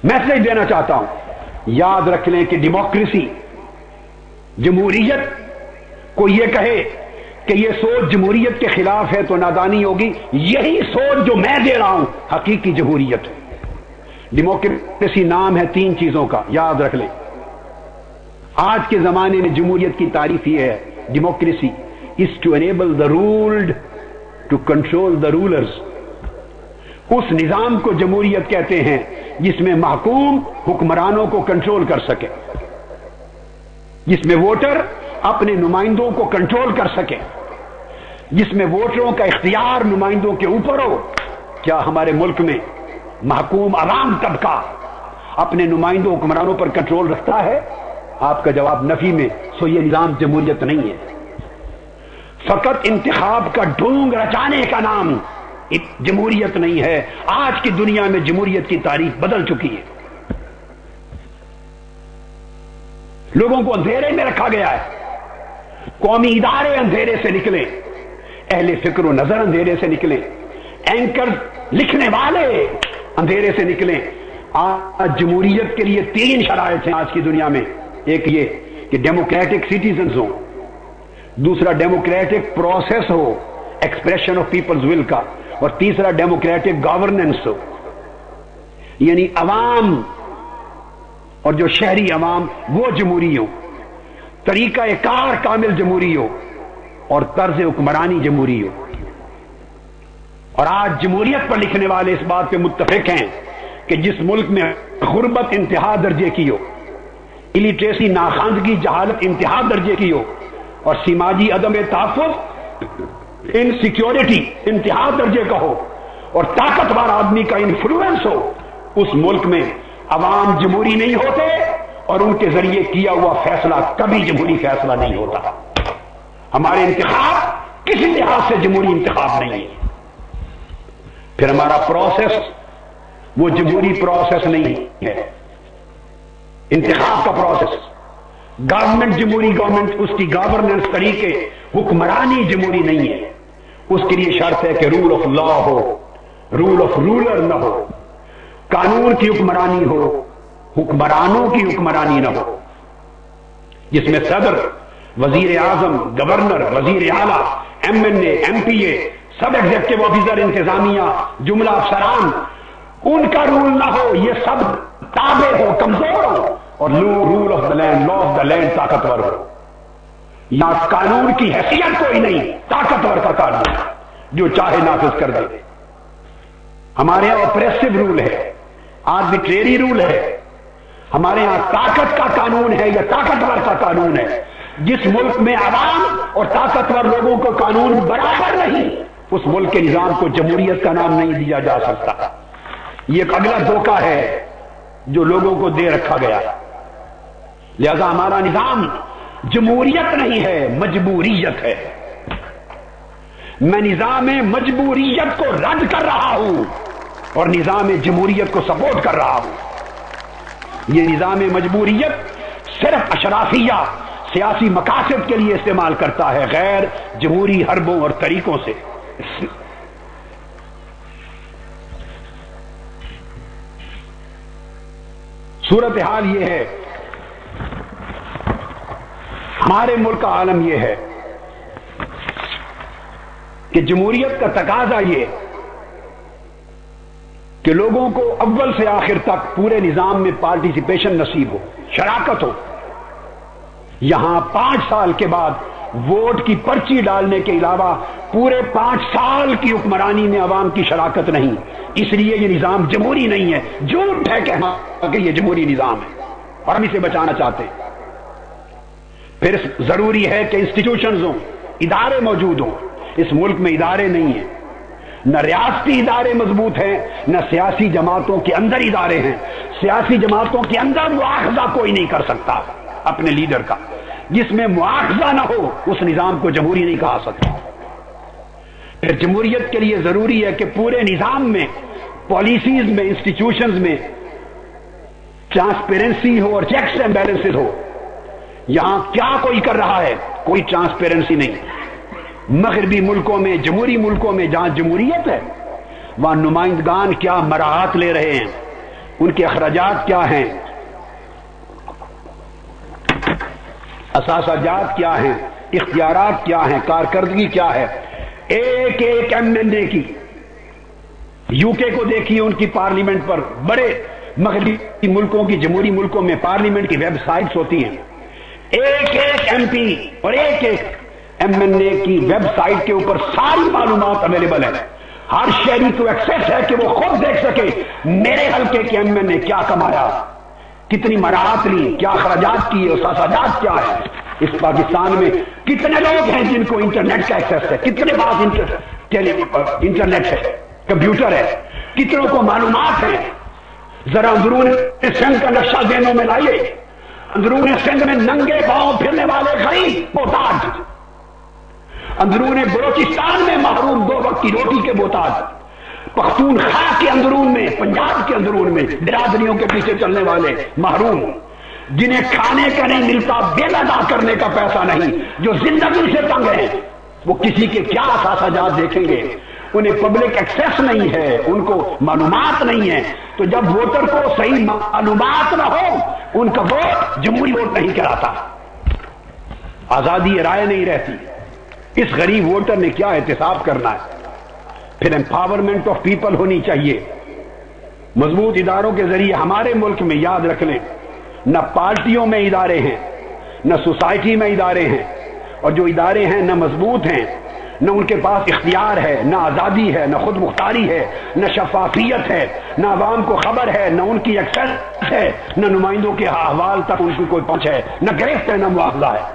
Message देना चाहता हूं, याद रख लें कि डेमोक्रेसी, जमहूरियत को ये कहे कि ये सोच जमहूरियत के खिलाफ है तो नादानी होगी। यही सोच जो मैं दे रहा हूं हकीकी जमहूरियत है। डेमोक्रेसी नाम है तीन चीजों का, याद रख लें। आज के जमाने में जमहूरियत की तारीफ ये है, democracy is to enable the ruled to control the rulers. उस निजाम को जमहूरियत कहते हैं जिसमें महकूम हुक्मरानों को कंट्रोल कर सके, जिसमें वोटर अपने नुमाइंदों को कंट्रोल कर सके, जिसमें वोटरों का इख्तियार नुमाइंदों के ऊपर हो। क्या हमारे मुल्क में महकूम आवाम तबका अपने नुमाइंदों हुक्मरानों पर कंट्रोल रखता है? आपका जवाब नफी में। सो ये निजाम जमहूरियत नहीं है। फकत इंतखाब का ढोंग रचाने का नाम जमहूरियत नहीं है। आज की दुनिया में जमहूरियत की तारीफ बदल चुकी है। लोगों को अंधेरे में रखा गया है। कौमी इदारे अंधेरे से निकले, अहले फिक्र नजर अंधेरे से निकले, एंकर लिखने वाले अंधेरे से निकले। आज जमहूरियत के लिए तीन शराइत हैं आज की दुनिया में। एक ये कि डेमोक्रेटिक सिटीजन्स हो, दूसरा डेमोक्रेटिक प्रोसेस हो, एक्सप्रेशन ऑफ पीपल्स विल का, और तीसरा डेमोक्रेटिक गवर्नेंस हो, यानी अवाम और जो शहरी अवाम वो जमहूरी हो, तरीका कार कामिल जमहूरी हो और तर्ज हुक्मरानी जमहूरी हो। और आज जमहूरियत पर लिखने वाले इस बात पे मुत्तफिक हैं कि जिस मुल्क में गुर्बत इंतहा दर्जे की हो, इलिटरेसी नाखानदगी जहालत इंतहा दर्जे की हो, और समाजी अदम तहफ़्फ़ुज़ इनसिक्योरिटी इंतहा दर्जे का हो, और ताकतवर आदमी का इन्फ्लुएंस हो, उस मुल्क में अवाम जमहूरी नहीं होते और उनके जरिए किया हुआ फैसला कभी जमहूरी फैसला नहीं होता। हमारे इंतखाब किसी लिहाज से जमहूरी इंतखाब नहीं है। फिर हमारा प्रोसेस वो जमहूरी प्रोसेस नहीं है। इंतखाब का प्रोसेस, गवर्नमेंट जमहूरी गवर्नमेंट, उसकी गवर्नेंस तरीके हुक्मरानी जमहूरी नहीं है। उसके लिए शर्त है कि रूल ऑफ लॉ हो, रूल ऑफ रूलर न हो, कानून की हुक्मरानी हो, हुक्मरानों की हुक्मरानी न हो, जिसमें सदर, वजीर आजम, गवर्नर, वजीर आला, MNA, MPA, सब एग्जीक्यूटिव ऑफिसर, इंतजामिया, जुमला अफसरान, उनका रूल ना हो, ये सब ताबे हो, कमजोर हो, और rule of the land, law of the land ताकतवर हो। या कानून की हैसियत कोई नहीं, ताकतवर का कानून जो चाहे नाफिज कर दे। हमारे यहां ऑपरेसिव रूल है, आर्बिट्रेरी रूल है। हमारे यहां ताकत का कानून है या ताकतवर का कानून है। जिस मुल्क में आवाम और ताकतवर लोगों को कानून बराबर नहीं, उस मुल्क के निजाम को जमहूरियत का नाम नहीं दिया जा सकता। ये एक अगला धोखा है जो लोगों को दे रखा गया। लिहाजा हमारा निजाम जमहूरियत नहीं है, मजबूरियत है। मैं निजाम मजबूरियत को रद्द कर रहा हूं और निजाम जमहूरियत को सपोर्ट कर रहा हूं। यह निजाम मजबूरियत सिर्फ अशराफिया सियासी मकासद के लिए इस्तेमाल करता है, गैर जमहूरी हरबों और तरीकों से। सूरत हाल यह है, हमारे मुल्क का आलम यह है कि जमहूरियत का तकाजा ये कि लोगों को अव्वल से आखिर तक पूरे निजाम में पार्टिसिपेशन नसीब हो, शराकत हो। यहां 5 साल के बाद वोट की पर्ची डालने के अलावा पूरे 5 साल की हुक्मरानी में अवाम की शराकत नहीं, इसलिए यह निजाम जमहूरी नहीं है। झूठ है कहना कि यह जमहूरी निजाम है और हम इसे बचाना चाहते हैं। फिर जरूरी है कि इंस्टीट्यूशंस हों, इदारे मौजूद हों। इस मुल्क में इदारे नहीं है, न रियासती इदारे मजबूत हैं, न सियासी जमातों के अंदर इदारे हैं। सियासी जमातों के अंदर मुआखजा कोई नहीं कर सकता अपने लीडर का। जिसमें मुआखजा न हो उस निजाम को जमहूरी नहीं कहा सकता। फिर जमहूरियत के लिए जरूरी है कि पूरे निजाम में, पॉलिसीज में, इंस्टीट्यूशंस में ट्रांसपेरेंसी हो और चेक्स एंड बैलेंसेस हो। यहां क्या कोई कर रहा है? कोई ट्रांसपेरेंसी नहीं। मगरबी मुल्कों में, जमहूरी मुल्कों में जहां जमहूरियत है, वहां नुमाइंदगान क्या मराहत ले रहे हैं, ان کے اخراجات کیا ہیں، اثاثہ کیا ہیں، اختیارات کیا ہیں، کارکردگی کیا ہے. ایک ایک ایم این اے کی یو کے کو دیکھیے، ان کی پارلیمنٹ پر، بڑے مغربی ملکوں کی جمہوری ملکوں میں پارلیمنٹ کی ویب سائٹس ہوتی ہیں، ایک ایک ایم پی اور ایک ایک ایم این اے کی ویب سائٹ کے اوپر ساری معلومات اویلیبل ہے. ہر شہری کو ایکسیس ہے کہ وہ خود دیکھ سکے میرے حلقے کے ایم این اے کیا کمایا، کتنی مراعات لی، کیا اخراجات کیے، اثاثات کیا ہے. اس پاکستان میں کتنے لوگ ہیں جن کو انٹرنیٹ کا ایکسیس ہے، کتنے پاس انٹرنیٹ ہے، کمپیوٹر ہے، کتنوں کو معلومات ہے. ذرا اندرون سندھ کا نقشہ ذہنوں میں لائیے. اندرون سندھ میں ننگے پاؤں پھرنے والے غریب محتاج، اندرون بلوچستان میں محروم 2 وقت کی روٹی کے محتاج، پختونخوا کے اندرون میں، پنجاب کے اندرون میں برادریوں کے پیچھے چلنے والے محروم، جنہیں کھانے کا نہیں ملتا، بل ادا کرنے کا پیسہ نہیں، جو زندگی سے تنگ ہیں، وہ کسی کے کیا اثاثات دیکھیں گے. انہیں پبلک ایکسیس نہیں ہے، ان کو معلومات نہیں ہے. تو جب ووٹر کو صحیح معلومات نہ ہو، ان کا ووٹ جمہوری ووٹ نہیں کراتا، آزادی رائے نہیں رہتی. اس غریب ووٹر نے کیا احتساب کرنا ہے؟ پھر امپاورمنٹ آف پیپل ہونی چاہیے. مضبوط اداروں کے ذریعے ہمارے ملک میں، یاد رکھ لیں، نہ پارٹیوں میں ادارے ہیں، نہ سوسائٹی میں ادارے ہیں، اور جو ادارے ہیں نہ مضبوط ہیں، نہ ان کے پاس اختیار ہے، نہ آزادی ہے، نہ خود مختاری ہے، نہ شفافیت ہے، نہ عوام کو خبر ہے، نہ ان کی ایکسیس ہے، نہ نمائندوں کے احوال تک ان کی کوئی پہنچ ہے، نہ گرفت ہے، نہ معاوضہ ہے.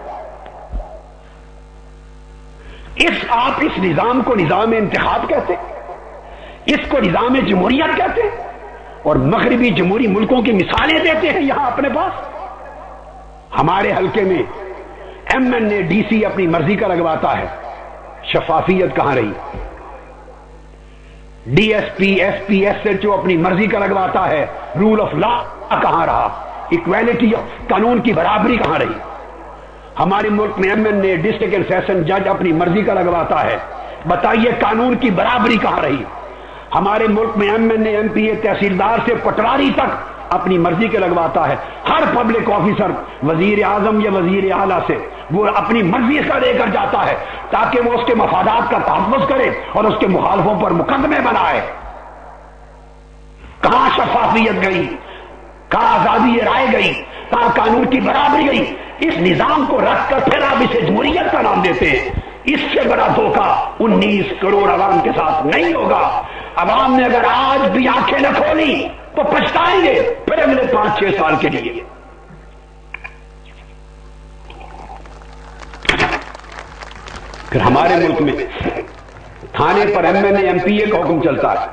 آپ اس نظام کو نظام انتخاب کہتے، اس کو نظام جمہوریت کہتے، اور مغربی جمہوری ملکوں کی مثالیں دیتے ہیں یہاں اپنے پاس. ہمارے حلقے میں M N A D C اپنی مرضی کا لگواتا ہے، شفافیت کہاں رہی؟ D S P, S P, S H O اپنی مرضی کا لگواتا ہے، رول آف لا کہاں رہا؟ ایکویلٹی، قانون کی برابری کہاں رہی؟ ہمارے ملک میں M N A district and session جج اپنی مرضی کا لگواتا ہے، بتائیے قانون کی برابری کہاں رہی؟ ہمارے ملک میں ایم این اے، ایم پی اے، تحصیلدار سے پٹواری تک اپنی مرضی کے لگواتا ہے. ہر پبلک آفیسر وزیر اعظم یا وزیر اعلیٰ سے وہ اپنی مرضی کا لے کر جاتا ہے تاکہ وہ اس کے مفادات کا تحفظ کرے اور اس کے مخالفوں پر مقدمے بنائے. کہاں شفافیت گئی؟ کہاں آزادی رائے گئی؟ کہاں قانون کی برابری گئی؟ اس نظام کو رکھ کر پھر آپ اسے جمہوریت کا نام دیتے ہیں. اس سے بڑا دھوکہ 19 کروڑ عوام کے ساتھ نہیں ہوگا. عوام نے اگر آج بھی آنکھیں نہ کھولی تو پچھتائیں گے پھر اگلے 5-6 سال کے لیے. پھر ہمارے ملک میں تھانے پر ایم این اے، ایم پی اے کا حکم چلتا ہے،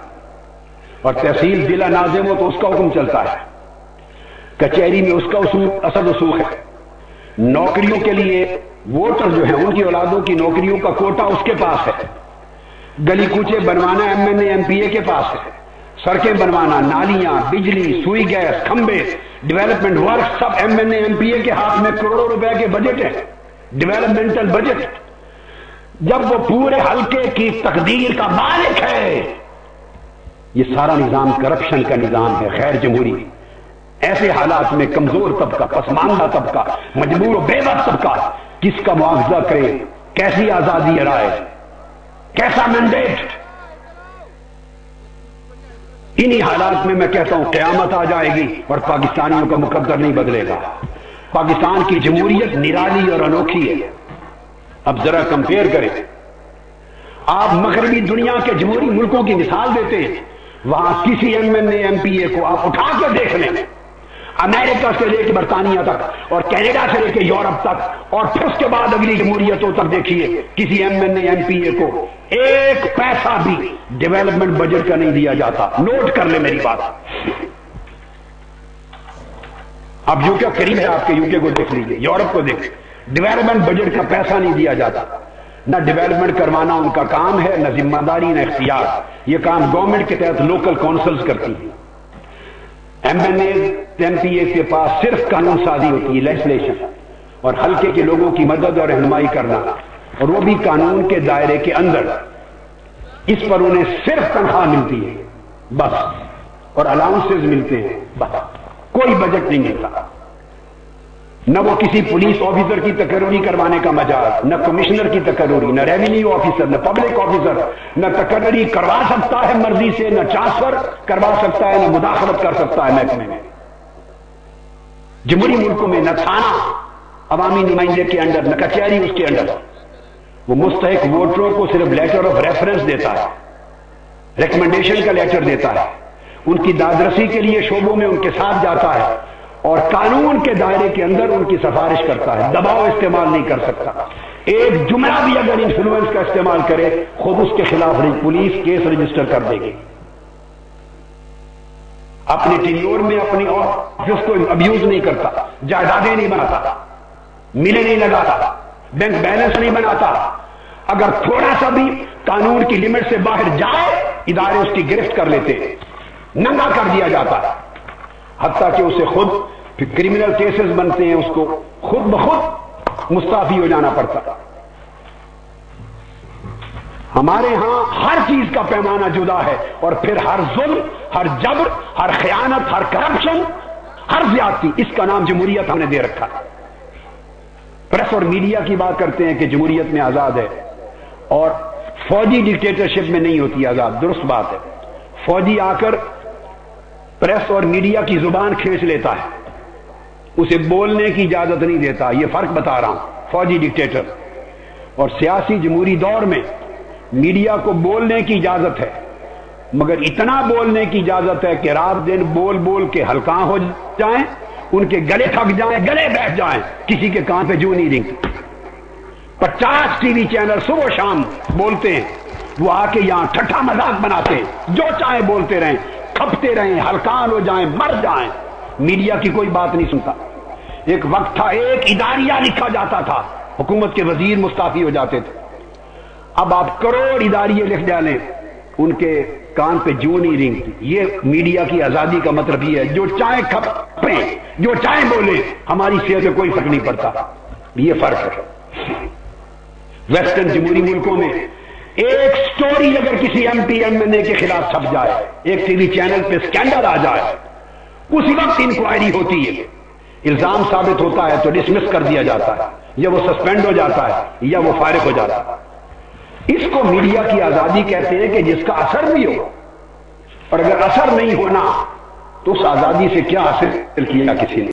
اور تحصیل ضلع ناظم ہو تو اس کا حکم چلتا ہے. کچہری میں اس کا اصل رسوخ ہے. نوکریوں کے لیے ووٹر جو ہیں ان کی اولادوں کی نوکریوں کا کوٹا اس کے پاس ہے. گلی کوچے بنوانا ایم این اے، ایم پی اے کے پاس ہے. سڑکیں بنوانا، نالیاں، بجلی، سوئی گیس، کھمبے، ڈیولپمنٹ ورک سب ایم این اے، ایم پی اے کے ہاتھ میں. کروڑوں روپے کے بجٹ ہے، ڈیولپمنٹل بجٹ. جب وہ پورے حلقے کی تقدیر کا مالک ہے. یہ سارا نظام کرپشن کا نظام ہے، غیر جمہوری. ایسے حالات میں کمزور طبقہ، پسماندہ طبقہ، مجبور و بے بس طبقہ کس کا معاوضہ کرے؟ کیسی آزادی رائے؟ کیسا مینڈیٹ؟ انہی حالات میں میں کہتا ہوں قیامت آ جائے گی اور پاکستانیوں کا مقدر نہیں بدلے گا. پاکستان کی جمہوریت نرالی اور انوکھی ہے. اب ذرا کمپیئر کریں. آپ مغربی دنیا کے جمہوری ملکوں کی مثال دیتے ہیں، وہاں کسی ایم این اے، ایم پی اے کو آپ اٹھا کے دیکھ لیں، امریکہ سے لے کے برطانیہ تک اور کینیڈا سے لے کے یورپ تک اور پھر اس کے بعد اگلی جمہوریتوں تک دیکھیے، کسی ایم این اے، ایم پی اے کو ایک پیسہ بھی ڈیولپمنٹ بجٹ کا نہیں دیا جاتا. نوٹ کر لیں میری بات. اب یو کے قریب ہے آپ کے، یو کے کو دیکھ لیجیے، یورپ کو دیکھ، ڈیولپمنٹ بجٹ کا پیسہ نہیں دیا جاتا. نہ ڈیولپمنٹ کروانا ان کا کام ہے، نہ ذمہ داری، نہ اختیار. یہ کام گورنمنٹ کے تحت لوکل کونسلز کرتی ہیں. ایم این اے، ایم پی اے کے پاس صرف قانون سازی ہوتی ہے، لیجسلیشن، اور حلقے کے لوگوں کی مدد اور رہنمائی کرنا، اور وہ بھی قانون کے دائرے کے اندر. اس پر انہیں صرف تنخواہ ملتی ہے بس، اور अलाउंसेस मिलते हैं, बस कोई बजट नहीं मिलता। न वो किसी पुलिस ऑफिसर की तकर्री करवाने का मजाक, न कमिश्नर की तकर्री, न रेवेन्यू ऑफिसर, न पब्लिक ऑफिसर, न तकर्री करवा सकता है मर्जी से, न ट्रांसफर करवा सकता है, न मुदाखलत कर सकता है महकमे में। जमहूरी मुल्कों में न थाना अवामी नुमाइंदे के अंडर, न कचहरी उसके अंडर। वो मुस्तहिक वोटरों को सिर्फ लेटर ऑफ रेफरेंस देता है, रिकमेंडेशन का लेटर देता है, उनकी दादरसी के लिए शोबों में उनके साथ जाता है और कानून के दायरे के अंदर उनकी सिफारिश करता है। दबाव इस्तेमाल नहीं कर सकता। एक जुमला भी अगर इन्फ्लुएंस का इस्तेमाल करे, खुद उसके खिलाफ पुलिस केस रजिस्टर कर देगी। अपने टेन्योर में अपनी ऑफिस को अब्यूज नहीं करता, जायदादें नहीं बनाता, मिलें नहीं लगाता, बैंक बैलेंस नहीं बनाता। अगर थोड़ा सा भी कानून की लिमिट से बाहर जाए, इदारे उसकी गिरफ्त कर लेते हैं, नंगा कर दिया जाता है, हत्ता कि उसे खुद क्रिमिनल केसेस बनते हैं, उसको खुद बखुद मुस्ताफी हो जाना पड़ता। हमारे यहां हर चीज का पैमाना जुदा है और फिर हर जुल्म, हर जबर, हर खयानत, हर करप्शन, हर ज्यादती, इसका नाम जमहूरियत हमने दे रखा है। प्रेस और मीडिया की बात करते हैं कि जमहूरियत में आजाद है और फौजी डिक्टेटरशिप में नहीं होती आजाद। दुरुस्त बात है, फौजी आकर प्रेस और मीडिया की जुबान खींच लेता है, उसे बोलने की इजाजत नहीं देता। यह फर्क बता रहा हूं, फौजी डिक्टेटर और सियासी जमहूरी दौर में मीडिया को बोलने की इजाजत है, मगर इतना बोलने की इजाजत है कि रात दिन बोल बोल के हल्का हो जाएं, उनके गले थक जाएं, गले बैठ जाएं, किसी के कान पे जू नहीं रिंगती। 50 टीवी चैनल सुबह शाम बोलते हैं, वो आके यहां ठट्ठा मजाक बनाते हैं, जो चाहे बोलते रहें, खपते रहें, हलकान हो जाएं, मर जाएं, मीडिया की कोई बात नहीं सुनता। एक वक्त था एक इदारिया लिखा जाता था, हुकूमत के वजीर मुस्ताफी हो जाते थे। अब आप करोड़ इदारिये लिख डालें, उनके कान पे जू नहीं रिंगती। ये मीडिया की आजादी का मतलब ये है, जो चाहे खपे, जो चाहे बोले, हमारी सेहत पे कोई फर्क नहीं पड़ता। ये फर्क है। वेस्टर्न जमहूरी मुल्कों में एक स्टोरी अगर किसी एमपी एमएनए के खिलाफ छप जाए, एक टीवी चैनल पे स्कैंडल आ जाए, उसी वक्त इंक्वायरी होती है, इल्जाम साबित होता है तो डिसमिस कर दिया जाता है, या वो सस्पेंड हो जाता है या वो फारिग हो जाता है। इसको मीडिया की आजादी कहते हैं कि जिसका असर भी हो, और अगर असर नहीं होना तो उस आजादी से क्या हासिल किया किसी ने।